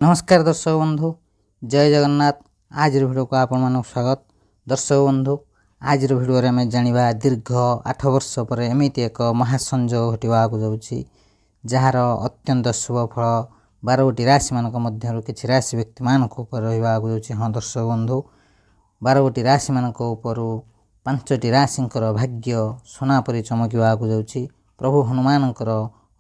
नमस्कार दर्शक बंधु, जय जगन्नाथ। आज भिडियो को आपण मानक स्वागत। दर्शक बंधु, आज भिडियो आम जाना दीर्घ 8 वर्ष पर एमती एक महासंयोग घटवा जाऊँगी जार अत्यंत शुभ फल 12 राशि मान मध्य किसी राशि व्यक्ति मान रहा जाऊँगी। हाँ दर्शक बंधु, 12 राशि मान 5टी राशि भाग्य सोनापरी चमकवा जाऊँगी। प्रभु हनुमान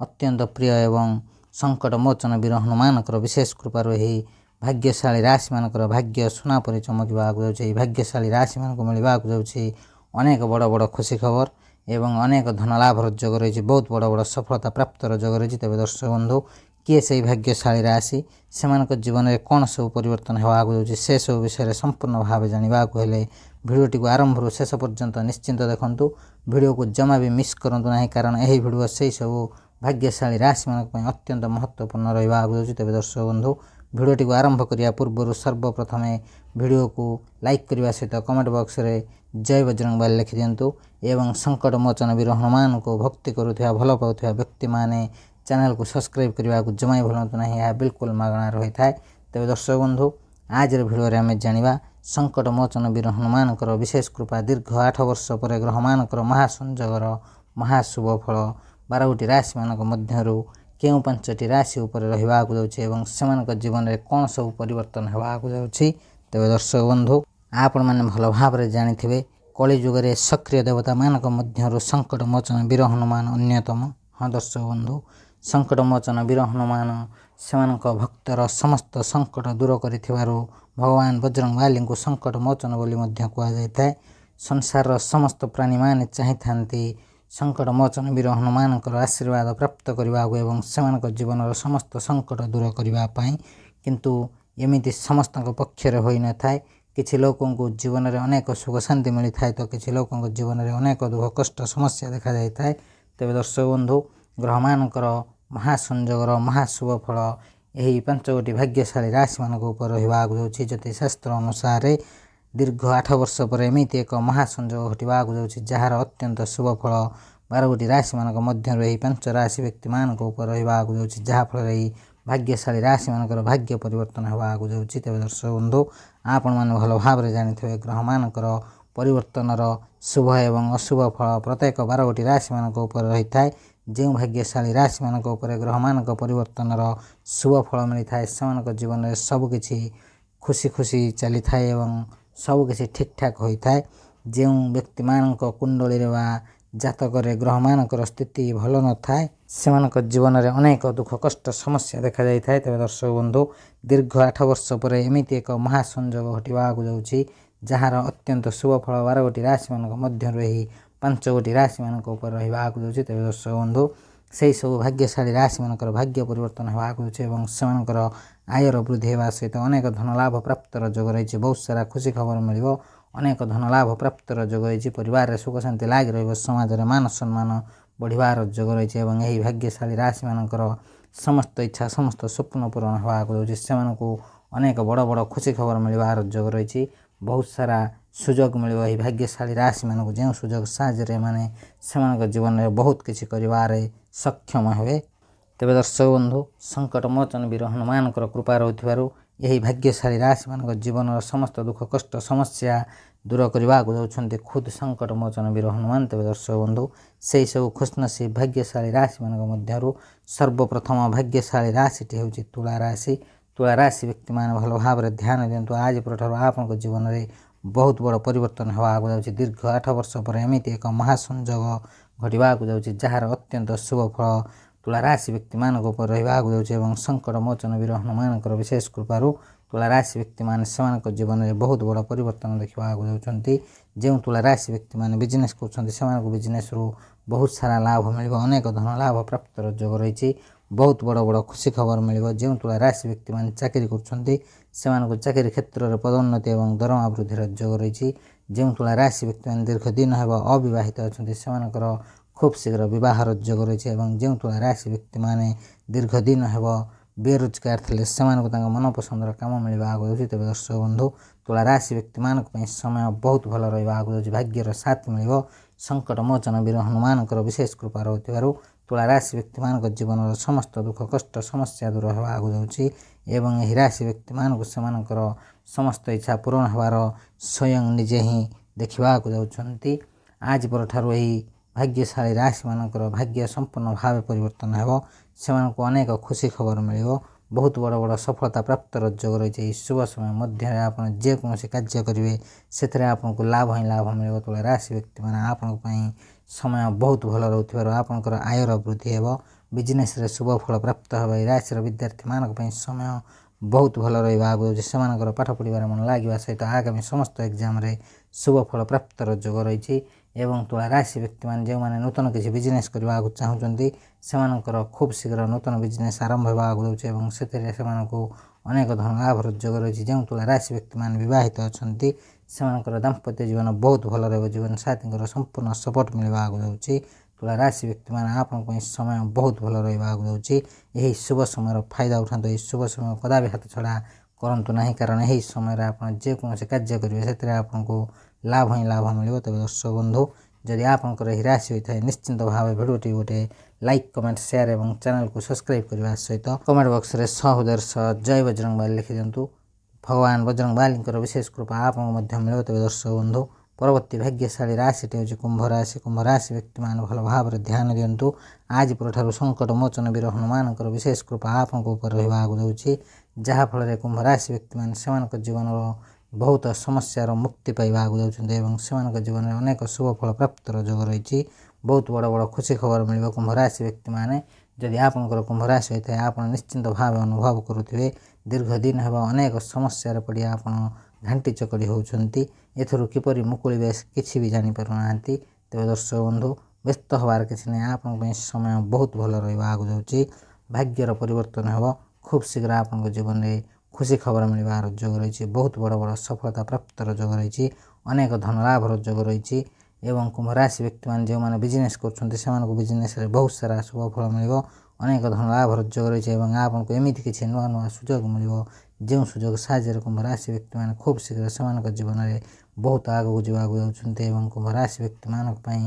अत्यंत प्रिय एवं संकट मोचन वीर हनुमान विशेष कृपार यही भाग्यशाली राशि मान भाग्य सोनापरी चमकवा जाऊँगी। भाग्यशाली राशि मान मिलवा जाऊँगी अनेक बड़ बड़ खुशी खबर एवं अनेक धन लाभर जोग रही, बहुत बड़ बड़ सफलता प्राप्तर जोग रही। तेज दर्शक बंधु, किए से भाग्यशाली राशि से जीवन में कौन सब परिवर्तन होगा जाऊँगी से सब विषय संपूर्ण भाव जानवा भिडियोटी को आरंभ शेष पर्यंत निश्चिंत देखूँ। भिडियो को जमा भी मिस करूँ ना, कारण यही भिडियो से सब भाग्यशाली राशि मान अत्यंत महत्वपूर्ण रहा जाऊँगी। तेज दर्शक बंधु, भिडियोटी को आरंभ करने पूर्व सर्वप्रथम भिडियो को लाइक करने सहित कमेंट बॉक्स रे जय बजरंगबली लिखि दिंतु एवं संकट मोचन वीर हनुमान को भक्ति करुवा भल पाउथिबा व्यक्ति माने चैनल को सब्सक्राइब करने को जमा भूलु ना, यह बिल्कुल मागणा रही है। तेज दर्शक बंधु, आज भिडियो आम जाना संकट मोचन वीर हनुमान विशेष कृपा दीर्घ 8 वर्ष पर ग्रहमान महासंजोगर महाशुभ फल 12 राशि मान मध्य क्यों 5टी राशि उपर रहा जाऊँगी से जीवन में कौन सब परिवर्तन होगा जाऊँगी। तेज दर्शक बंधु, आपण मैंने भल भाव जानी कलिजुग में सक्रिय देवता मान मध्य संकट मोचन वीर हनुमान अन्यतम। हाँ दर्शक बंधु, संकट मोचन वीर हनुमान से भक्तर समस्त संकट दूर कर भगवान बजरंगबली को संकट मोचन बोली कहुए। संसार समस्त प्राणी मैंने चाहती संकट मोचन वीर हनुमान आशीर्वाद प्राप्त करने एवं से जीवन समस्त संकट दूर करने, किंतु एमती समस्त पक्षर हो न था। किसी लोगों को जीवन में अनेक सुख शांति मिली थाए तो किसी लोगों को जीवन में अनेक दुख कष्ट समस्या देखा जाता है। तेज दर्शक बंधु, ग्रहमान महासंजोगर महाशुभ फल यही 5 भाग्यशाली राशि मान रहा जाऊँगी। ज्योतिष शास्त्र अनुसार दीर्घ 8 वर्ष पर एमती एक महासंयोग घटवा जाऊँगी जार अत्यंत शुभ फल 12 राशि मान मध्य यही 5 राशि व्यक्ति मान रहा जाऊँगी, जहाँफल यही भाग्यशाली राशि मान भाग्य परिवर्तन होगा जाऊँगी। तेज दर्शक बंधु, आपण मैंने भल भाव जानी ग्रह मान परिवर्तनर शुभ एवं अशुभ फल प्रत्येक 12 राशि मान रही है। जो भाग्यशाली राशि मान ग्रह मान परिवर्तनर शुभ फल मिली है से जीवन में सबकि खुशी खुशी चली थाए एवं सबकि ठीक ठाक होता है। जो व्यक्ति मान कुंडली जातक ग्रह मान स्थिति भल न थाए से जीवन में अनेक दुख कष्ट समस्या देखा जाता है। तेज दर्शक बंधु, दीर्घ 8 वर्ष पर एमती एक महासंयोग घटवा जाऊँगी जार अत्यंत शुभ फल 12 राशि मान मध्य यही 5 राशि मान रहा जाऊँगी। तेज दर्शक बंधु, से सब भाग्यशाली राशि मान भाग्य परिवर्तन होगा जाऊँगी से आयर वृद्धि होगा सहित अनेक धन लाभ प्राप्तर जोग रही, बहुत सारा खुशी खबर मिल अनेक धन लाभ प्राप्तर जोग रही, परिवार सुख शांति लाग रही, समाज में मान सम्मान बढ़िवार जोग रही। यही भाग्यशाली राशि मान समस्त इच्छा समस्त स्वप्न पूरण होगा जाऊँगी से अनेक बड़ बड़ खुशी खबर मिलवार जोग रही, बहुत सारा सुजोग मिल भाग्यशाली राशि मान जो सुजोग साहय माने से जीवन में बहुत किसी कर सक्षम हुए। तेज दर्शक बंधु, संकट मोचन वीर हनुमान कृपा रही यही भाग्यशाली राशि मान जीवन समस्त दुख कष्ट समस्या दूर करने जाऊँच खुद संकट मोचन वीर हनुमान। तेज दर्शक बंधु, से सब खुशनसीब भाग्यशाली राशि मान मध्य सर्वप्रथम भाग्यशाली राशिटी हूँ तुला राशि। तुला राशि व्यक्ति मान भल भाव ध्यान दिंतु। आज प्रठार आपन जीवन में बहुत बड़ परिवर्तन होगा जाऊँगी। दीर्घ 8 वर्ष पर एमती एक महासंयोग घटवा जाऊँगी जार अत्यंत शुभ फल तुला राशि व्यक्ति मान रहा जाऊँगी संकट मोचन वीर हनुमान विशेष कृपार तुला राशि व्यक्ति मान से जीवन में बहुत बड़ परिवर्तन देखा जाऊँगी। जो तुला राशि व्यक्ति मान बिजनेस कर बिजनेस रू बहुत सारा लाभ मिल अनेक धन लाभ प्राप्तर जोग रही, बहुत बड़ बड़ खुशी खबर मिल। जो तुला राशि व्यक्ति मान चाकरी कर चाकरी क्षेत्र में पदोन्नति और दरमा वृद्धि जोग रही। जो तुला राशि व्यक्ति मान दीर्घ दिन है अविवाहित अच्छा से खूब शीघ्र बहर जोग रही। जो तुला राशि व्यक्ति माने दीर्घ दिन है बेरोजगार थे से मनपसंदर कम मिलवा जाऊँगी। तेज दर्शक बंधु, तुला राशि व्यक्ति मान समय बहुत भल रहा जाऊँगी, भाग्यर साथ मिल संकट मोचन वीर हनुमान विशेष कृपा रही ତୁଳା ରାଶି ବ୍ୟକ୍ତିମାନଙ୍କ ଜୀବନର ସମସ୍ତ ଦୁଃଖ କଷ୍ଟ ସମସ୍ୟା ଦୂର ହେବାକୁ ଯାଉଛି ଏବଂ ଏହି ରାଶି ବ୍ୟକ୍ତିମାନଙ୍କୁ ସେମାନଙ୍କର ସମସ୍ତ ଇଚ୍ଛା ପୂରଣ ହେବାର ସ୍ୱୟଂ ନିଜେ ହିଁ ଦେଖିବାକୁ ଯାଉଛନ୍ତି। ଆଜି ପରଠାରୁ ଏହି ଭାଗ୍ୟଶାଳୀ ରାଶିମାନଙ୍କର ଭାଗ୍ୟ ସମ୍ପୂର୍ଣ୍ଣ ଭାବେ ପରିବର୍ତ୍ତନ ହେବ। ସେମାନଙ୍କୁ ଅନେକ ଖୁସି ଖବର ମିଳିବ। ବହୁତ ବଡ଼ ବଡ଼ ସଫଳତା ପ୍ରାପ୍ତର ଯୋଗ ରହିଛି। ଏହି ଶୁଭ ସମୟ ମଧ୍ୟରେ ଆପଣ ଯେକୌଣସି କାର୍ଯ୍ୟ କରିବେ ସେଥିରେ ଆପଣଙ୍କୁ ଲାଭ ହିଁ ଲାଭ ମିଳିବ। ତୁଳା ରାଶି ବ୍ୟକ୍ତିମାନେ ଆପଣଙ୍କ ପାଇଁ ସମୟ ବହୁତ ଭଲ ରହୁଥିବାରୁ ଆପଣଙ୍କର ଆୟର ବୃଦ୍ଧି ହେବ। ବିଜନେସ୍ରେ ଶୁଭ ଫଳ ପ୍ରାପ୍ତ ହେବ। ଏହି ରାଶିର ବିଦ୍ୟାର୍ଥୀମାନଙ୍କ ପାଇଁ ସମୟ ବହୁତ ଭଲ ରହିବା ଆଗକୁ ଯାଉଛି। ସେମାନଙ୍କର ପାଠ ପଢ଼ିବାରେ ମନ ଲାଗିବା ସହିତ ଆଗାମୀ ସମସ୍ତ ଏକ୍ଜାମ୍ରେ ଶୁଭ ଫଳ ପ୍ରାପ୍ତର ଯୋଗ ରହିଛି ଏବଂ ତୁଳା ରାଶି ବ୍ୟକ୍ତିମାନେ ଯେଉଁମାନେ ନୂତନ କିଛି ବିଜନେସ୍ କରିବାକୁ ଚାହୁଁଛନ୍ତି ସେମାନଙ୍କର ଖୁବ୍ ଶୀଘ୍ର ନୂତନ ବିଜନେସ୍ ଆରମ୍ଭ ହେବାକୁ ଯାଉଛି ଏବଂ ସେଥିରେ ସେମାନଙ୍କୁ ଅନେକ ଧନ ଲାଭର ଯୋଗ ରହିଛି। ଯେଉଁ ତୁଳା ରାଶି ବ୍ୟକ୍ତିମାନେ ବିବାହିତ ଅଛନ୍ତି ସେମାନଙ୍କର ଦାମ୍ପତ୍ୟ ଜୀବନ ବହୁତ ଭଲ ରହିବ। ଜୀବନସାଥୀଙ୍କର ସମ୍ପୂର୍ଣ୍ଣ ସପୋର୍ଟ ମିଳିବାକୁ ଯାଉଛି। ତୁଳା ରାଶି ବ୍ୟକ୍ତିମାନେ ଆପଣଙ୍କ ପାଇଁ ସମୟ ବହୁତ ଭଲ ରହିବାକୁ ଯାଉଛି। ଏହି ଶୁଭ ସମୟର ଫାଇଦା ଉଠାନ୍ତୁ। ଏହି ଶୁଭ ସମୟ କଦାପି ହାତଛଡ଼ା କରନ୍ତୁ ନାହିଁ, କାରଣ ଏହି ସମୟରେ ଆପଣ ଯେକୌଣସି କାର୍ଯ୍ୟ କରିବେ ସେଥିରେ ଆପଣଙ୍କୁ ଲାଭ ହିଁ ଲାଭ ମିଳିବ। ତେବେ ଦର୍ଶକ ବନ୍ଧୁ, ଯଦି ଆପଣଙ୍କର ଏହି ରାଶି ହୋଇଥାଏ ନିଶ୍ଚିନ୍ତ ଭାବେ ଭିଡ଼ିଓଟି ଗୋଟେ ଲାଇକ୍ କମେଣ୍ଟ ସେୟାର ଏବଂ ଚ୍ୟାନେଲକୁ ସବସ୍କ୍ରାଇବ୍ କରିବା ସହିତ କମେଣ୍ଟ ବକ୍ସରେ ସହୃଦୟର ସହ ଜୟ ବଜରଙ୍ଗବାଲି ଲେଖିଦିଅନ୍ତୁ। ଭଗବାନ ବଜରଙ୍ଗବାଲିଙ୍କର ବିଶେଷ କୃପା ଆପଣଙ୍କୁ ମଧ୍ୟ ମିଳିବ। ତେବେ ଦର୍ଶକ ବନ୍ଧୁ, ପରବର୍ତ୍ତୀ ଭାଗ୍ୟଶାଳୀ ରାଶିଟି ହେଉଛି କୁମ୍ଭ ରାଶି। କୁମ୍ଭ ରାଶି ବ୍ୟକ୍ତିମାନେ ଭଲ ଭାବରେ ଧ୍ୟାନ ଦିଅନ୍ତୁ। ଆଜି ପରଠାରୁ ସଙ୍କଟ ମୋଚନ ବୀର ହନୁମାନଙ୍କର ବିଶେଷ କୃପା ଆପଣଙ୍କ ଉପରେ ରହିବାକୁ ଯାଉଛି, ଯାହାଫଳରେ କୁମ୍ଭ ରାଶି ବ୍ୟକ୍ତିମାନେ ସେମାନଙ୍କ ଜୀବନର ବହୁତ ସମସ୍ୟାର ମୁକ୍ତି ପାଇବାକୁ ଯାଉଛନ୍ତି ଏବଂ ସେମାନଙ୍କ ଜୀବନରେ ଅନେକ ଶୁଭ ଫଳ ପ୍ରାପ୍ତର ଯୋଗ ରହିଛି। ବହୁତ ବଡ଼ ବଡ଼ ଖୁସି ଖବର ମିଳିବ। କୁମ୍ଭ ରାଶି ବ୍ୟକ୍ତିମାନେ, ଯଦି ଆପଣଙ୍କର କୁମ୍ଭ ରାଶି ହୋଇଥାଏ ଆପଣ ନିଶ୍ଚିନ୍ତ ଭାବେ ଅନୁଭବ କରୁଥିବେ ଦୀର୍ଘ ଦିନ ହେବ ଅନେକ ସମସ୍ୟାରେ ପଡ଼ି ଆପଣ ଘାଣ୍ଟି ଚକଡ଼ି ହେଉଛନ୍ତି। ଏଥିରୁ କିପରି ମୁକୁଳିବେ କିଛି ବି ଜାଣିପାରୁନାହାନ୍ତି। ତେବେ ଦର୍ଶକ ବନ୍ଧୁ, ବ୍ୟସ୍ତ ହେବାର କିଛି ନାହିଁ। ଆପଣଙ୍କ ପାଇଁ ସମୟ ବହୁତ ଭଲ ରହିବାକୁ ଯାଉଛି। ଭାଗ୍ୟର ପରିବର୍ତ୍ତନ ହେବ। ଖୁବ୍ ଶୀଘ୍ର ଆପଣଙ୍କ ଜୀବନରେ ଖୁସି ଖବର ମିଳିବାର ଯୋଗ ରହିଛି। ବହୁତ ବଡ଼ ବଡ଼ ସଫଳତା ପ୍ରାପ୍ତର ଯୋଗ ରହିଛି। ଅନେକ ଧନ ଲାଭର ଯୋଗ ରହିଛି ଏବଂ କୁମ୍ଭ ରାଶି ବ୍ୟକ୍ତିମାନେ ଯେଉଁମାନେ ବିଜନେସ୍ କରୁଛନ୍ତି ସେମାନଙ୍କୁ ବିଜନେସ୍ରେ ବହୁତ ସାରା ଶୁଭ ଫଳ ମିଳିବ। ଅନେକ ଧନ ଲାଭର ଯୋଗ ରହିଛି ଏବଂ ଆପଣଙ୍କୁ ଏମିତି କିଛି ନୂଆ ନୂଆ ସୁଯୋଗ ମିଳିବ ଯେଉଁ ସୁଯୋଗ ସାହାଯ୍ୟରେ କୁମ୍ଭ ରାଶି ବ୍ୟକ୍ତିମାନେ ଖୁବ୍ ଶୀଘ୍ର ସେମାନଙ୍କ ଜୀବନରେ ବହୁତ ଆଗକୁ ଯିବାକୁ ଯାଉଛନ୍ତି ଏବଂ କୁମ୍ଭ ରାଶି ବ୍ୟକ୍ତିମାନଙ୍କ ପାଇଁ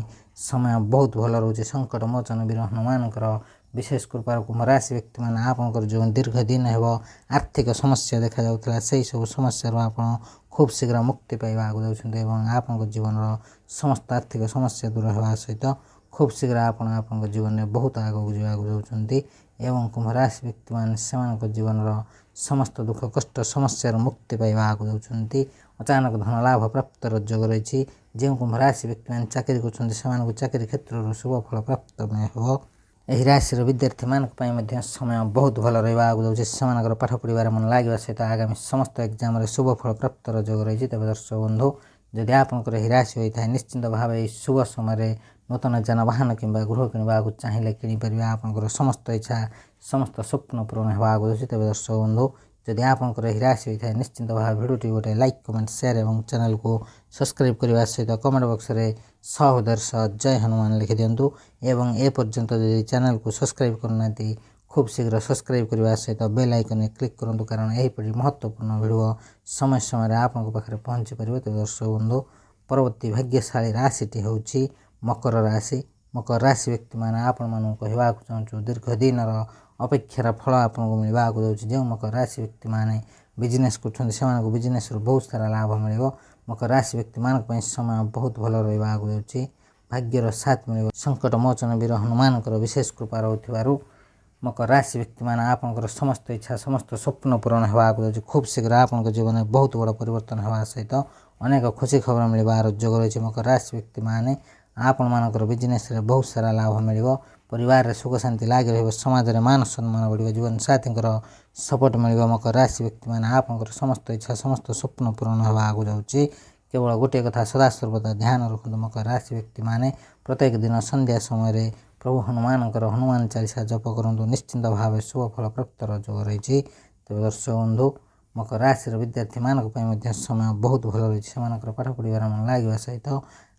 ସମୟ ବହୁତ ଭଲ ରହୁଛି। ସଙ୍କଟ ମୋଚନ ବୀର ହନୁମାନଙ୍କର ବିଶେଷ କୃପାରୁ କୁମ୍ଭ ରାଶି ବ୍ୟକ୍ତିମାନେ ଆପଣଙ୍କର ଯେଉଁ ଦୀର୍ଘ ଦିନ ହେବ ଆର୍ଥିକ ସମସ୍ୟା ଦେଖାଯାଉଥିଲା ସେହି ସବୁ ସମସ୍ୟାରୁ ଆପଣ ଖୁବ୍ ଶୀଘ୍ର ମୁକ୍ତି ପାଇବାକୁ ଯାଉଛନ୍ତି ଏବଂ ଆପଣଙ୍କ ଜୀବନର ସମସ୍ତ ଆର୍ଥିକ ସମସ୍ୟା ଦୂର ହେବା ସହିତ ଖୁବ୍ ଶୀଘ୍ର ଆପଣ ଆପଣଙ୍କ ଜୀବନରେ ବହୁତ ଆଗକୁ ଯିବାକୁ ଯାଉଛନ୍ତି ଏବଂ କୁମ୍ଭ ରାଶି ବ୍ୟକ୍ତିମାନେ ସେମାନଙ୍କ ଜୀବନର ସମସ୍ତ ଦୁଃଖ କଷ୍ଟ ସମସ୍ୟାରୁ ମୁକ୍ତି ପାଇବାକୁ ଯାଉଛନ୍ତି। ଅଚାନକ ଧନ ଲାଭ ପ୍ରାପ୍ତର ଯୋଗ ରହିଛି। ଯେଉଁ କୁମ୍ଭ ରାଶି ବ୍ୟକ୍ତିମାନେ ଚାକିରି କରୁଛନ୍ତି ସେମାନଙ୍କୁ ଚାକିରି କ୍ଷେତ୍ରରୁ ଶୁଭ ଫଳ ପ୍ରାପ୍ତ ହେବ। ଏହି ରାଶିର ବିଦ୍ୟାର୍ଥୀମାନଙ୍କ ପାଇଁ ମଧ୍ୟ ସମୟ ବହୁତ ଭଲ ରହିବାକୁ ଯାଉଛି। ସେମାନଙ୍କର ପାଠ ପଢ଼ିବାରେ ମନ ଲାଗିବା ସହିତ ଆଗାମୀ ସମସ୍ତ ଏକ୍ଜାମ୍ରେ ଶୁଭ ଫଳ ପ୍ରାପ୍ତର ଯୋଗ ରହିଛି। ତେବେ ଦର୍ଶକ ବନ୍ଧୁ, ଯଦି ଆପଣଙ୍କର ଏହି ରାଶି ହୋଇଥାଏ ନିଶ୍ଚିନ୍ତ ଭାବେ ଏହି ଶୁଭ ସମୟରେ ନୂତନ ଯାନବାହନ କିମ୍ବା ଗୃହ କିଣିବାକୁ ଚାହିଁଲେ କିଣିପାରିବେ। ଆପଣଙ୍କର ସମସ୍ତ ଇଚ୍ଛା ସମସ୍ତ ସ୍ୱପ୍ନ ପୂରଣ ହେବାକୁ ଯାଉଛି। ତେବେ ଦର୍ଶକ ବନ୍ଧୁ, ଯଦି ଆପଣଙ୍କର ଏହି ରାଶି ହୋଇଥାଏ ନିଶ୍ଚିନ୍ତ ଭାବେ ଭିଡ଼ିଓଟି ଗୋଟେ ଲାଇକ୍ କମେଣ୍ଟ ସେୟାର ଏବଂ ଚ୍ୟାନେଲକୁ ସବସ୍କ୍ରାଇବ୍ କରିବା ସହିତ କମେଣ୍ଟ ବକ୍ସରେ ସହୃଦୟର ସହ ଜୟ ହନୁମାନ ଲେଖିଦିଅନ୍ତୁ ଏବଂ ଏପର୍ଯ୍ୟନ୍ତ ଯଦି ଚ୍ୟାନେଲକୁ ସବସ୍କ୍ରାଇବ୍ କରୁନାହାନ୍ତି ଖୁବ୍ ଶୀଘ୍ର ସବସ୍କ୍ରାଇବ୍ କରିବା ସହିତ ବେଲ୍ ଆଇକନ୍ରେ କ୍ଲିକ୍ କରନ୍ତୁ, କାରଣ ଏହିପରି ମହତ୍ତ୍ୱପୂର୍ଣ୍ଣ ଭିଡ଼ିଓ ସମୟ ସମୟରେ ଆପଣଙ୍କ ପାଖରେ ପହଞ୍ଚି ପାରିବ। ତେବେ ଦର୍ଶକ ବନ୍ଧୁ, ପରବର୍ତ୍ତୀ ଭାଗ୍ୟଶାଳୀ ରାଶିଟି ହେଉଛି ମକର ରାଶି। ମକର ରାଶି ବ୍ୟକ୍ତିମାନେ ଆପଣମାନଙ୍କୁ କହିବାକୁ ଚାହୁଁଛୁ ଦୀର୍ଘ ଦିନର ଅପେକ୍ଷାର ଫଳ ଆପଣଙ୍କୁ ମିଳିବାକୁ ଯାଉଛି। ଯେଉଁ ମକର ରାଶି ବ୍ୟକ୍ତିମାନେ ବିଜନେସ୍ କରୁଛନ୍ତି ସେମାନଙ୍କୁ ବିଜନେସ୍ରୁ ବହୁତ ସାରା ଲାଭ ମିଳିବ। ମକର ରାଶି ବ୍ୟକ୍ତିମାନଙ୍କ ପାଇଁ ସମୟ ବହୁତ ଭଲ ରହିବାକୁ ଯାଉଛି। ଭାଗ୍ୟର ସାଥ ମିଳିବ। ସଙ୍କଟ ମୋଚନ ବୀର ହନୁମାନଙ୍କର ବିଶେଷ କୃପା ରହୁଥିବାରୁ ମକର ରାଶି ବ୍ୟକ୍ତିମାନେ ଆପଣଙ୍କର ସମସ୍ତ ଇଚ୍ଛା ସମସ୍ତ ସ୍ୱପ୍ନ ପୂରଣ ହେବାକୁ ଯାଉଛି। ଖୁବ୍ ଶୀଘ୍ର ଆପଣଙ୍କ ଜୀବନରେ ବହୁତ ବଡ଼ ପରିବର୍ତ୍ତନ ହେବା ସହିତ ଅନେକ ଖୁସି ଖବର ମିଳିବାର ଯୋଗ ରହିଛି। ମକର ରାଶି ବ୍ୟକ୍ତିମାନେ ଆପଣମାନଙ୍କର ବିଜନେସ୍ରେ ବହୁତ ସାରା ଲାଭ ମିଳିବ। ପରିବାରରେ ସୁଖ ଶାନ୍ତି ଲାଗି ରହିବ। ସମାଜରେ ମାନ ସମ୍ମାନ ବଢ଼ିବ। ଜୀବନସାଥୀଙ୍କର ସପୋର୍ଟ ମିଳିବ। ମକର ରାଶି ବ୍ୟକ୍ତିମାନେ ଆପଣଙ୍କର ସମସ୍ତ ଇଚ୍ଛା ସମସ୍ତ ସ୍ୱପ୍ନ ପୂରଣ ହେବାକୁ ଯାଉଛି। କେବଳ ଗୋଟିଏ କଥା ସଦାସର୍ବଦା ଧ୍ୟାନ ରଖନ୍ତୁ। ମକର ରାଶି ବ୍ୟକ୍ତିମାନେ ପ୍ରତ୍ୟେକ ଦିନ ସନ୍ଧ୍ୟା ସମୟରେ ପ୍ରଭୁ ହନୁମାନଙ୍କର ହନୁମାନ ଚାଳିଶା ଜପ କରନ୍ତୁ। ନିଶ୍ଚିନ୍ତ ଭାବେ ଶୁଭ ଫଳ ପ୍ରାପ୍ତର ଯୋଗ ରହିଛି। ତେବେ ଦର୍ଶକ ବନ୍ଧୁ, ମକର ରାଶିର ବିଦ୍ୟାର୍ଥୀମାନଙ୍କ ପାଇଁ ମଧ୍ୟ ସମୟ ବହୁତ ଭଲ ରହିଛି। ସେମାନଙ୍କର ପାଠ ପଢ଼ିବାର ମନ ଲାଗିବା ସହିତ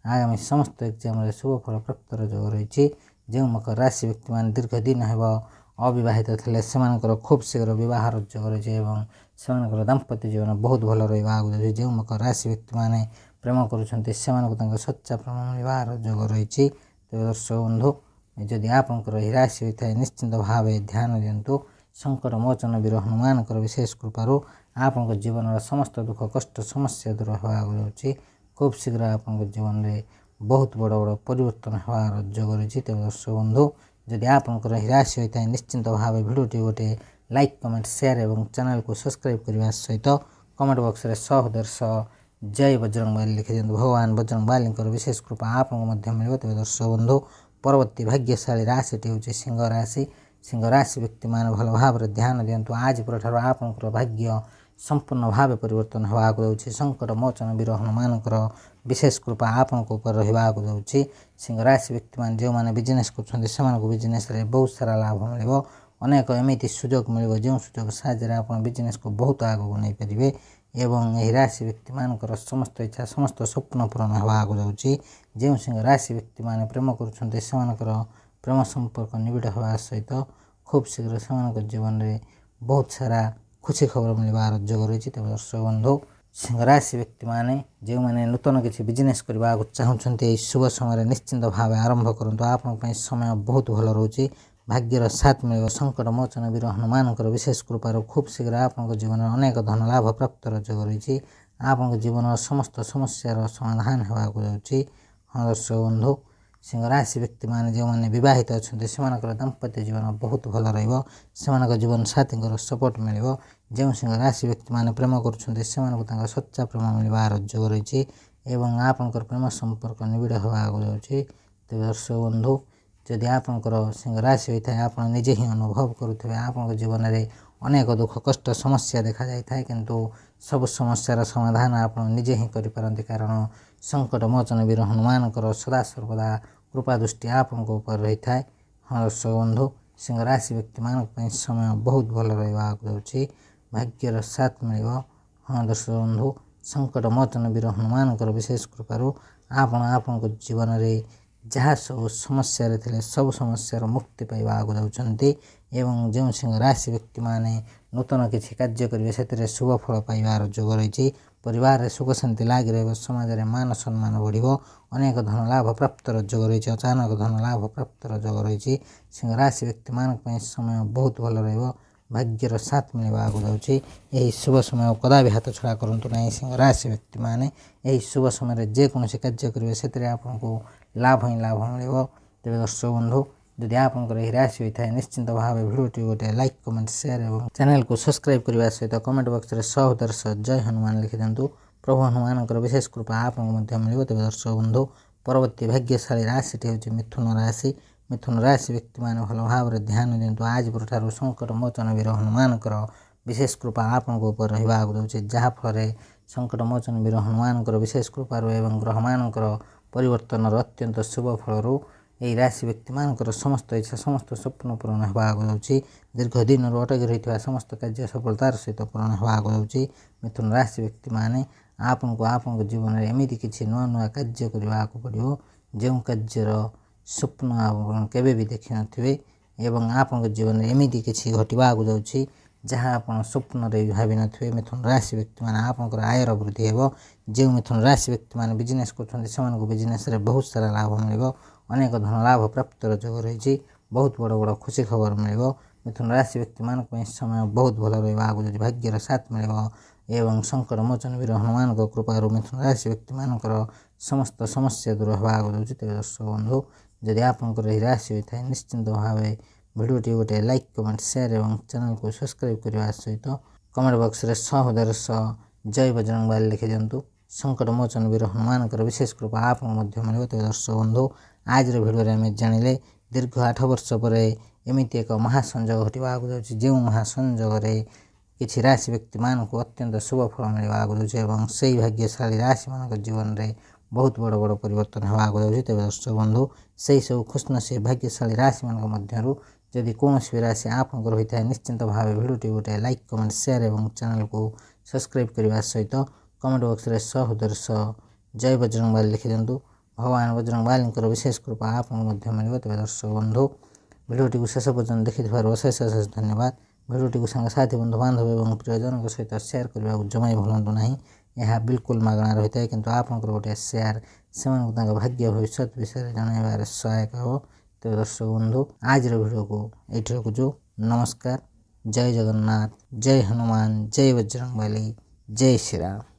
ଆଗାମୀ ସମସ୍ତ ଏକ୍ଜାମ୍ରେ ଶୁଭ ଫଳ ପ୍ରାପ୍ତର ଯୋଗ ରହିଛି। ଯେଉଁ ମକର ରାଶି ବ୍ୟକ୍ତିମାନେ ଦୀର୍ଘ ଦିନ ହେବ ଅବିବାହିତ ଥିଲେ ସେମାନଙ୍କର ଖୁବ୍ ଶୀଘ୍ର ବିବାହର ଯୋଗ ରହିଛି ଏବଂ ସେମାନଙ୍କର ଦାମ୍ପତ୍ୟ ଜୀବନ ବହୁତ ଭଲ ରହିବାକୁ ଯାଉଛି। ଯେଉଁ ମକର ରାଶି ବ୍ୟକ୍ତିମାନେ ପ୍ରେମ କରୁଛନ୍ତି ସେମାନଙ୍କୁ ତାଙ୍କ ସଚ୍ଚା ପ୍ରେମ ମିଳିବାର ଯୋଗ ରହିଛି। ତେବେ ଦର୍ଶକ ବନ୍ଧୁ, ଯଦି ଆପଣଙ୍କର ଏହି ରାଶି ହୋଇଥାଏ ନିଶ୍ଚିନ୍ତ ଭାବେ ଧ୍ୟାନ ଦିଅନ୍ତୁ। ସଙ୍କଟ ମୋଚନ ବୀର ହନୁମାନଙ୍କର ବିଶେଷ କୃପାରୁ ଆପଣଙ୍କ ଜୀବନର ସମସ୍ତ ଦୁଃଖ କଷ୍ଟ ସମସ୍ୟା ଦୂର ହେବାକୁ ଯାଉଛି। ଖୁବ୍ ଶୀଘ୍ର ଆପଣଙ୍କ ଜୀବନରେ ବହୁତ ବଡ଼ ବଡ଼ ପରିବର୍ତ୍ତନ ହେବାର ଯୋଗ ରହିଛି। ତେବେ ଦର୍ଶକ ବନ୍ଧୁ, ଯଦି ଆପଣଙ୍କର ଏହି ରାଶି ହୋଇଥାଏ ନିଶ୍ଚିନ୍ତ ଭାବେ ଭିଡ଼ିଓଟି ଗୋଟେ ଲାଇକ୍ କମେଣ୍ଟ ସେୟାର ଏବଂ ଚ୍ୟାନେଲକୁ ସବସ୍କ୍ରାଇବ୍ କରିବା ସହିତ କମେଣ୍ଟ ବକ୍ସରେ 100 ଜୟ ବଜରଙ୍ଗବାଲି ଲେଖିଦିଅନ୍ତୁ। ଭଗବାନ ବଜରଙ୍ଗବାଲିଙ୍କର ବିଶେଷ କୃପା ଆପଣଙ୍କୁ ମଧ୍ୟ ମିଳିବ। ତେବେ ଦର୍ଶକ ବନ୍ଧୁ, ପରବର୍ତ୍ତୀ ଭାଗ୍ୟଶାଳୀ ରାଶିଟି ହେଉଛି ସିଂହ ରାଶି। ସିଂହ ରାଶି ବ୍ୟକ୍ତିମାନେ ଭଲ ଭାବରେ ଧ୍ୟାନ ଦିଅନ୍ତୁ। ଆଜି ପରଠାରୁ ଆପଣଙ୍କର ଭାଗ୍ୟ ସମ୍ପୂର୍ଣ୍ଣ ଭାବେ ପରିବର୍ତ୍ତନ ହେବାକୁ ଯାଉଛି। ସଙ୍କଟ ମୋଚନ ବୀର ହନୁମାନଙ୍କର ବିଶେଷ କୃପା ଆପଣଙ୍କ ଉପରେ ରହିବାକୁ ଯାଉଛି। ସିଂହ ରାଶି ବ୍ୟକ୍ତିମାନେ ଯେଉଁମାନେ ବିଜନେସ୍ କରୁଛନ୍ତି ସେମାନଙ୍କୁ ବିଜନେସ୍ରେ ବହୁତ ସାରା ଲାଭ ମିଳିବ। ଅନେକ ଏମିତି ସୁଯୋଗ ମିଳିବ ଯେଉଁ ସୁଯୋଗ ସାହାଯ୍ୟରେ ଆପଣ ବିଜନେସ୍କୁ ବହୁତ ଆଗକୁ ନେଇପାରିବେ ଏବଂ ଏହି ରାଶି ବ୍ୟକ୍ତିମାନଙ୍କର ସମସ୍ତ ଇଚ୍ଛା ସମସ୍ତ ସ୍ୱପ୍ନ ପୂରଣ ହେବାକୁ ଯାଉଛି। ଯେଉଁ ସିଂହ ରାଶି ବ୍ୟକ୍ତିମାନେ ପ୍ରେମ କରୁଛନ୍ତି ସେମାନଙ୍କର ପ୍ରେମ ସମ୍ପର୍କ ନିବିଡ଼ ହେବା ସହିତ ଖୁବ୍ ଶୀଘ୍ର ସେମାନଙ୍କ ଜୀବନରେ ବହୁତ ସାରା ଖୁସି ଖବର ମିଳିବାର ଯୋଗ ରହିଛି। ତେବେ ଦର୍ଶକ ବନ୍ଧୁ, ସିଂହ ରାଶି ବ୍ୟକ୍ତିମାନେ ଯେଉଁମାନେ ନୂତନ କିଛି ବିଜନେସ୍ କରିବାକୁ ଚାହୁଁଛନ୍ତି ଏହି ଶୁଭ ସମୟରେ ନିଶ୍ଚିନ୍ତ ଭାବେ ଆରମ୍ଭ କରନ୍ତୁ। ଆପଣଙ୍କ ପାଇଁ ସମୟ ବହୁତ ଭଲ ରହୁଛି। ଭାଗ୍ୟର ସାଥ ମିଳିବ। ସଙ୍କଟ ମୋଚନ ବୀର ହନୁମାନଙ୍କର ବିଶେଷ କୃପାରୁ ଖୁବ୍ ଶୀଘ୍ର ଆପଣଙ୍କ ଜୀବନରେ ଅନେକ ଧନ ଲାଭ ପ୍ରାପ୍ତର ଯୋଗ ରହିଛି। ଆପଣଙ୍କ ଜୀବନର ସମସ୍ତ ସମସ୍ୟାର ସମାଧାନ ହେବାକୁ ଯାଉଛି। ହଁ ଦର୍ଶକ ବନ୍ଧୁ, ସିଂହ ରାଶି ବ୍ୟକ୍ତିମାନେ ଯେଉଁମାନେ ବିବାହିତ ଅଛନ୍ତି ସେମାନଙ୍କର ଦାମ୍ପତ୍ୟ ଜୀବନ ବହୁତ ଭଲ ରହିବ। ସେମାନଙ୍କ ଜୀବନ ସାଥୀଙ୍କର ସପୋର୍ଟ ମିଳିବ। ଯେଉଁ ସିଂହ ରାଶି ବ୍ୟକ୍ତିମାନେ ପ୍ରେମ କରୁଛନ୍ତି ସେମାନଙ୍କୁ ତାଙ୍କ ସଚ୍ଚା ପ୍ରେମ ମିଳିବାର ଯୋଗ ରହିଛି ଏବଂ ଆପଣଙ୍କର ପ୍ରେମ ସମ୍ପର୍କ ନିବିଡ଼ ହେବାକୁ ଯାଉଛି। ତେବେ ଦର୍ଶକ ବନ୍ଧୁ, ଯଦି ଆପଣଙ୍କର ସିଂହ ରାଶି ହୋଇଥାଏ ଆପଣ ନିଜେ ହିଁ ଅନୁଭବ କରୁଥିବେ ଆପଣଙ୍କ ଜୀବନରେ ଅନେକ ଦୁଃଖ କଷ୍ଟ ସମସ୍ୟା ଦେଖାଯାଇଥାଏ, କିନ୍ତୁ ସବୁ ସମସ୍ୟାର ସମାଧାନ ଆପଣ ନିଜେ ହିଁ କରିପାରନ୍ତି କାରଣ ସଙ୍କଟ ମୋଚନ ବୀର ହନୁମାନଙ୍କର ସଦାସର୍ବଦା କୃପା ଦୃଷ୍ଟି ଆପଣଙ୍କ ଉପରେ ରହିଥାଏ। ହଁ ଦର୍ଶକ ବନ୍ଧୁ, ସିଂହ ରାଶି ବ୍ୟକ୍ତିମାନଙ୍କ ପାଇଁ ସମୟ ବହୁତ ଭଲ ରହିବାକୁ ଯାଉଛି। ଭାଗ୍ୟର ସାଥ ମିଳିବ। ହଁ ଦର୍ଶକ ବନ୍ଧୁ, ସଙ୍କଟ ମୋଚନ ବୀର ହନୁମାନଙ୍କର ବିଶେଷ କୃପାରୁ ଆପଣ ଆପଣଙ୍କ ଜୀବନରେ ଯାହା ସବୁ ସମସ୍ୟାରେ ଥିଲେ ସବୁ ସମସ୍ୟାର ମୁକ୍ତି ପାଇବାକୁ ଯାଉଛନ୍ତି ଏବଂ ଯେଉଁ ସିଂହ ରାଶି ବ୍ୟକ୍ତିମାନେ ନୂତନ କିଛି କାର୍ଯ୍ୟ କରିବେ ସେଥିରେ ଶୁଭ ଫଳ ପାଇବାର ଯୋଗ ରହିଛି। ପରିବାରରେ ସୁଖ ଶାନ୍ତି ଲାଗି ରହିବ। ସମାଜରେ ମାନ ସମ୍ମାନ ବଢ଼ିବ। ଅନେକ ଧନ ଲାଭ ପ୍ରାପ୍ତର ଯୋଗ ରହିଛି। ଅଚାନକ ଧନ ଲାଭ ପ୍ରାପ୍ତର ଯୋଗ ରହିଛି। ସିଂହ ରାଶି ବ୍ୟକ୍ତିମାନଙ୍କ ପାଇଁ ସମୟ ବହୁତ ଭଲ ରହିବ। ଭାଗ୍ୟର ସାଥ ମିଳିବାକୁ ଯାଉଛି। ଏହି ଶୁଭ ସମୟ କଦାପି ହାତ ଛଡ଼ା କରନ୍ତୁ ନାହିଁ। ସିଂହ ରାଶି ବ୍ୟକ୍ତିମାନେ ଏହି ଶୁଭ ସମୟରେ ଯେକୌଣସି କାର୍ଯ୍ୟ କରିବେ ସେଥିରେ ଆପଣଙ୍କୁ ଲାଭ ହିଁ ଲାଭ ମିଳିବ। ତେବେ ଦର୍ଶକ ବନ୍ଧୁ, ଯଦି ଆପଣଙ୍କର ଏହି ରାଶି ହୋଇଥାଏ ନିଶ୍ଚିନ୍ତ ଭାବେ ଭିଡ଼ିଓଟି ଗୋଟେ ଲାଇକ୍ କମେଣ୍ଟ ସେୟାର ଏବଂ ଚ୍ୟାନେଲକୁ ସବସ୍କ୍ରାଇବ୍ କରିବା ସହିତ କମେଣ୍ଟ ବକ୍ସରେ 100 ଜୟ ହନୁମାନ ଲେଖିଦିଅନ୍ତୁ। ପ୍ରଭୁ ହନୁମାନଙ୍କର ବିଶେଷ କୃପା ଆପଣଙ୍କୁ ମଧ୍ୟ ମିଳିବ। ତେବେ ଦର୍ଶକ ବନ୍ଧୁ, ପରବର୍ତ୍ତୀ ଭାଗ୍ୟଶାଳୀ ରାଶିଟି ହେଉଛି ମିଥୁନ ରାଶି। ମିଥୁନ ରାଶି ବ୍ୟକ୍ତିମାନେ ଭଲ ଭାବରେ ଧ୍ୟାନ ଦିଅନ୍ତୁ। ଆଜି ପରଠାରୁ ସଙ୍କଟ ମୋଚନ ବୀର ହନୁମାନଙ୍କର ବିଶେଷ କୃପା ଆପଣଙ୍କ ଉପରେ ରହିବାକୁ ଯାଉଛି, ଯାହାଫଳରେ ସଙ୍କଟ ମୋଚନ ବୀର ହନୁମାନଙ୍କର ବିଶେଷ କୃପାରୁ ଏବଂ ଗ୍ରହମାନଙ୍କର ପରିବର୍ତ୍ତନର ଅତ୍ୟନ୍ତ ଶୁଭ ଫଳରୁ ଏହି ରାଶି ବ୍ୟକ୍ତିମାନଙ୍କର ସମସ୍ତ ଇଚ୍ଛା ସମସ୍ତ ସ୍ୱପ୍ନ ପୂରଣ ହେବାକୁ ଯାଉଛି। ଦୀର୍ଘ ଦିନରୁ ଅଟକି ରହିଥିବା ସମସ୍ତ କାର୍ଯ୍ୟ ସଫଳତାର ସହିତ ପୂରଣ ହେବାକୁ ଯାଉଛି। ମିଥୁନ ରାଶି ବ୍ୟକ୍ତିମାନେ ଆପଣଙ୍କୁ ଆପଣଙ୍କ ଜୀବନରେ ଏମିତି କିଛି ନୂଆ ନୂଆ କାର୍ଯ୍ୟ କରିବାକୁ ପଡ଼ିବ ଯେଉଁ କାର୍ଯ୍ୟର ସ୍ୱପ୍ନ ଆପଣ କେବେ ବି ଦେଖିନଥିବେ ଏବଂ ଆପଣଙ୍କ ଜୀବନରେ ଏମିତି କିଛି ଘଟିବାକୁ ଯାଉଛି ଯାହା ଆପଣ ସ୍ୱପ୍ନରେ ବି ଭାବିନଥିବେ। ମିଥୁନ ରାଶି ବ୍ୟକ୍ତିମାନେ ଆପଣଙ୍କର ଆୟର ବୃଦ୍ଧି ହେବ। ଯେଉଁ ମିଥୁନ ରାଶି ବ୍ୟକ୍ତିମାନେ ବିଜନେସ୍ କରୁଛନ୍ତି ସେମାନଙ୍କୁ ବିଜନେସ୍ରେ ବହୁତ ସାରା ଲାଭ ମିଳିବ। ଅନେକ ଧନ ଲାଭ ପ୍ରାପ୍ତର ଯୋଗ ରହିଛି। ବହୁତ ବଡ଼ ବଡ଼ ଖୁସି ଖବର ମିଳିବ। ମିଥୁନ ରାଶି ବ୍ୟକ୍ତିମାନଙ୍କ ପାଇଁ ସମୟ ବହୁତ ଭଲ ରହିବ। ଆଗକୁ ଯଦି ଭାଗ୍ୟର ସାଥ ମିଳିବ ଏବଂ ସଙ୍କଟ ମୋଚନ ବୀର ହନୁମାନଙ୍କ କୃପାରୁ ମିଥୁନ ରାଶି ବ୍ୟକ୍ତିମାନଙ୍କର ସମସ୍ତ ସମସ୍ୟା ଦୂର ହେବାକୁ ଯାଉଛି। ତେବେ ଦର୍ଶକ ବନ୍ଧୁ, ଯଦି ଆପଣଙ୍କର ଏହି ରାଶି ହୋଇଥାଏ ନିଶ୍ଚିନ୍ତ ଭାବେ ଭିଡ଼ିଓଟି ଗୋଟେ ଲାଇକ୍ କମେଣ୍ଟ ସେୟାର ଏବଂ ଚ୍ୟାନେଲକୁ ସବସ୍କ୍ରାଇବ୍ କରିବା ସହିତ କମେଣ୍ଟ ବକ୍ସରେ 100 ଜୟ ବଜରଙ୍ଗବାଲି ଲେଖିଦିଅନ୍ତୁ। ସଙ୍କଟ ମୋଚନ ବୀର ହନୁମାନଙ୍କର ବିଶେଷ କୃପା ଆପଣଙ୍କୁ ମଧ୍ୟ ମିଳିବ। ତେବେ ଦର୍ଶକ ବନ୍ଧୁ, ଆଜିର ଭିଡ଼ିଓରେ ଆମେ ଜାଣିଲେ ଦୀର୍ଘ 8 ବର୍ଷ ପରେ ଏମିତି ଏକ ମହାସଂଯୋଗ ଘଟିବାକୁ ଯାଉଛି ଯେଉଁ ମହାସଂଯୋଗରେ କିଛି ରାଶି ବ୍ୟକ୍ତିମାନଙ୍କୁ ଅତ୍ୟନ୍ତ ଶୁଭ ଫଳ ମିଳିବାକୁ ଯାଉଛି ଏବଂ ସେହି ଭାଗ୍ୟଶାଳୀ ରାଶିମାନଙ୍କ ଜୀବନରେ ବହୁତ ବଡ଼ ବଡ଼ ପରିବର୍ତ୍ତନ ହେବାକୁ ଯାଉଛି। ତେବେ ଦର୍ଶକ ବନ୍ଧୁ, ସେହି ସବୁ ଖୁସିନସିବ ଭାଗ୍ୟଶାଳୀ ରାଶିମାନଙ୍କ ମଧ୍ୟରୁ ଯଦି କୌଣସି ବି ରାଶି ଆପଣଙ୍କର ହୋଇଥାଏ ନିଶ୍ଚିନ୍ତ ଭାବେ ଭିଡ଼ିଓଟି ଗୋଟେ ଲାଇକ୍ କମେଣ୍ଟ ସେୟାର ଏବଂ ଚ୍ୟାନେଲକୁ ସବସ୍କ୍ରାଇବ୍ କରିବା ସହିତ କମେଣ୍ଟ ବକ୍ସରେ 100 ଜୟ ବଜରଙ୍ଗବାଲି ଲେଖିଦିଅନ୍ତୁ। ଭଗବାନ ବଜରଙ୍ଗବାଲିଙ୍କର ବିଶେଷ କୃପା ଆପଣଙ୍କୁ ମଧ୍ୟ ମିଳିବ। ତେବେ ଦର୍ଶକ ବନ୍ଧୁ, ଭିଡ଼ିଓଟିକୁ ଶେଷ ପର୍ଯ୍ୟନ୍ତ ଦେଖିଥିବାରୁ ଅଶେଷ ଅଶେଷ ଧନ୍ୟବାଦ। ଭିଡ଼ିଓଟିକୁ ସାଙ୍ଗସାଥି ବନ୍ଧୁବାନ୍ଧବ ଏବଂ ପ୍ରିୟଜନଙ୍କ ସହିତ ସେୟାର କରିବାକୁ ଜମା ବି ଭୁଲନ୍ତୁ ନାହିଁ। ଏହା ବିଲକୁଲ ମାଗଣା ରହିଥାଏ, କିନ୍ତୁ ଆପଣଙ୍କର ଗୋଟେ ସେୟାର ସେମାନଙ୍କୁ ତାଙ୍କ ଭାଗ୍ୟ ଭବିଷ୍ୟତ ବିଷୟରେ ଜଣାଇବାରେ ସହାୟକ ହେବ। ତେବେ ଦର୍ଶକ ବନ୍ଧୁ ଆଜିର ଭିଡ଼ିଓକୁ ଏଇଠି ରଖୁଛୁ। ନମସ୍କାର, ଜୟ ଜଗନ୍ନାଥ, ଜୟ ହନୁମାନ, ଜୟ ବଜରଙ୍ଗବାଲି, ଜୟ ଶ୍ରୀରାମ।